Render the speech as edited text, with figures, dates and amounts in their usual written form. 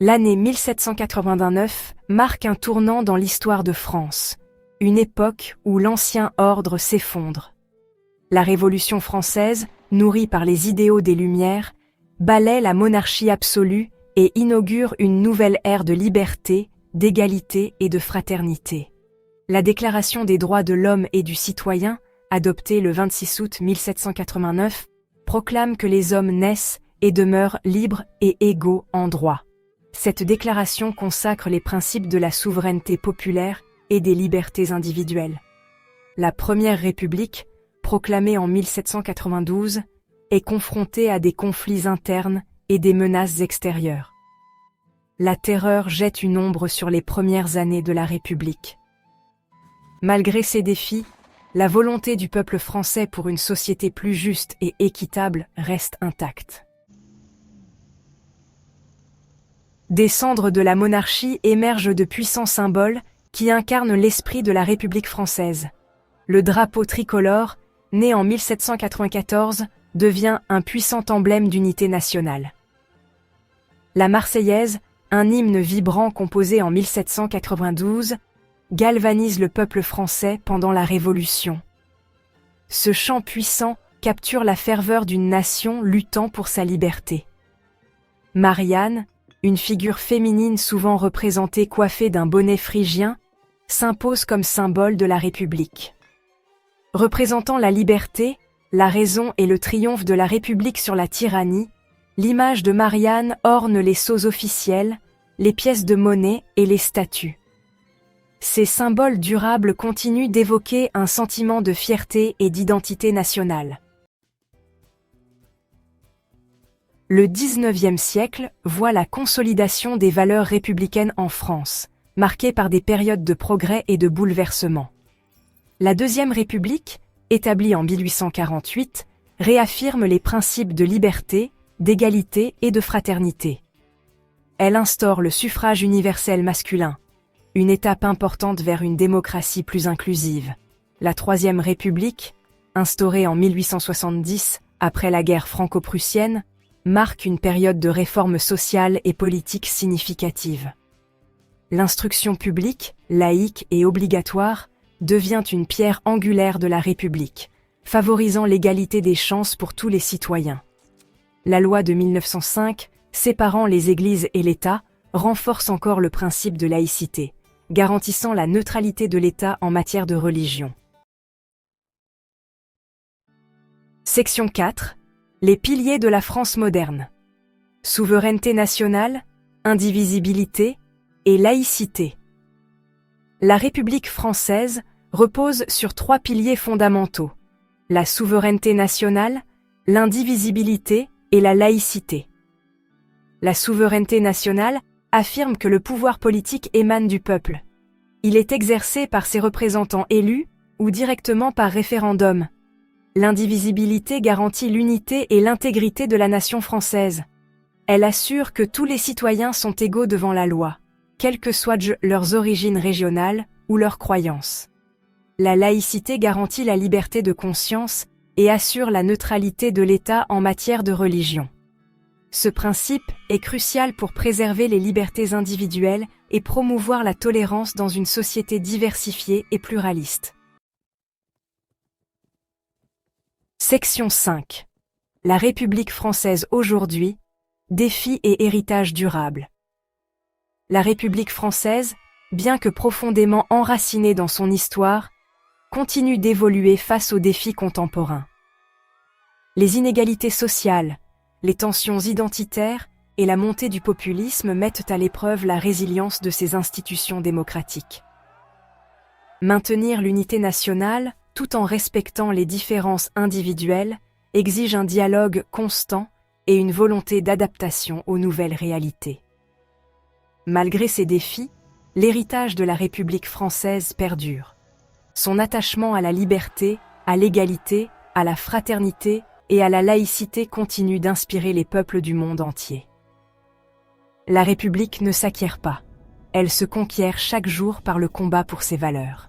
L'année 1789 marque un tournant dans l'histoire de France, une époque où l'ancien ordre s'effondre. La Révolution française, nourrie par les idéaux des Lumières, balaie la monarchie absolue et inaugure une nouvelle ère de liberté, d'égalité et de fraternité. La Déclaration des droits de l'homme et du citoyen, adoptée le 26 août 1789, proclame que les hommes naissent et demeurent libres et égaux en droit. Cette déclaration consacre les principes de la souveraineté populaire et des libertés individuelles. La Première République, proclamée en 1792, est confrontée à des conflits internes et des menaces extérieures. La terreur jette une ombre sur les premières années de la République. Malgré ces défis, la volonté du peuple français pour une société plus juste et équitable reste intacte. Des cendres de la monarchie émergent de puissants symboles qui incarnent l'esprit de la République française. Le drapeau tricolore, né en 1794, devient un puissant emblème d'unité nationale. La Marseillaise, un hymne vibrant composé en 1792, galvanise le peuple français pendant la Révolution. Ce chant puissant capture la ferveur d'une nation luttant pour sa liberté. Marianne, une figure féminine souvent représentée coiffée d'un bonnet phrygien, s'impose comme symbole de la République. Représentant la liberté, la raison et le triomphe de la République sur la tyrannie, l'image de Marianne orne les sceaux officiels, les pièces de monnaie et les statues. Ces symboles durables continuent d'évoquer un sentiment de fierté et d'identité nationale. Le XIXe siècle voit la consolidation des valeurs républicaines en France, marquée par des périodes de progrès et de bouleversements. La Deuxième République, établie en 1848, réaffirme les principes de liberté, d'égalité et de fraternité. Elle instaure le suffrage universel masculin, une étape importante vers une démocratie plus inclusive. La Troisième République, instaurée en 1870 après la guerre franco-prussienne, marque une période de réformes sociales et politiques significatives. L'instruction publique, laïque et obligatoire, devient une pierre angulaire de la République, favorisant l'égalité des chances pour tous les citoyens. La loi de 1905, séparant les églises et l'État, renforce encore le principe de laïcité, garantissant la neutralité de l'État en matière de religion. Section 4. Les piliers de la France moderne. Souveraineté nationale, indivisibilité et laïcité. La République française repose sur trois piliers fondamentaux: la souveraineté nationale, l'indivisibilité et la laïcité. La souveraineté nationale affirme que le pouvoir politique émane du peuple. Il est exercé par ses représentants élus ou directement par référendum. L'indivisibilité garantit l'unité et l'intégrité de la nation française. Elle assure que tous les citoyens sont égaux devant la loi, quelles que soient leurs origines régionales ou leurs croyances. La laïcité garantit la liberté de conscience et assure la neutralité de l'État en matière de religion. Ce principe est crucial pour préserver les libertés individuelles et promouvoir la tolérance dans une société diversifiée et pluraliste. Section 5. La République française aujourd'hui, défis et héritage durable. La République française, bien que profondément enracinée dans son histoire, continue d'évoluer face aux défis contemporains. Les inégalités sociales, les tensions identitaires et la montée du populisme mettent à l'épreuve la résilience de ces institutions démocratiques. Maintenir l'unité nationale, tout en respectant les différences individuelles, exige un dialogue constant et une volonté d'adaptation aux nouvelles réalités. Malgré ces défis, l'héritage de la République française perdure. Son attachement à la liberté, à l'égalité, à la fraternité et à la laïcité continue d'inspirer les peuples du monde entier. La République ne s'acquiert pas, elle se conquiert chaque jour par le combat pour ses valeurs.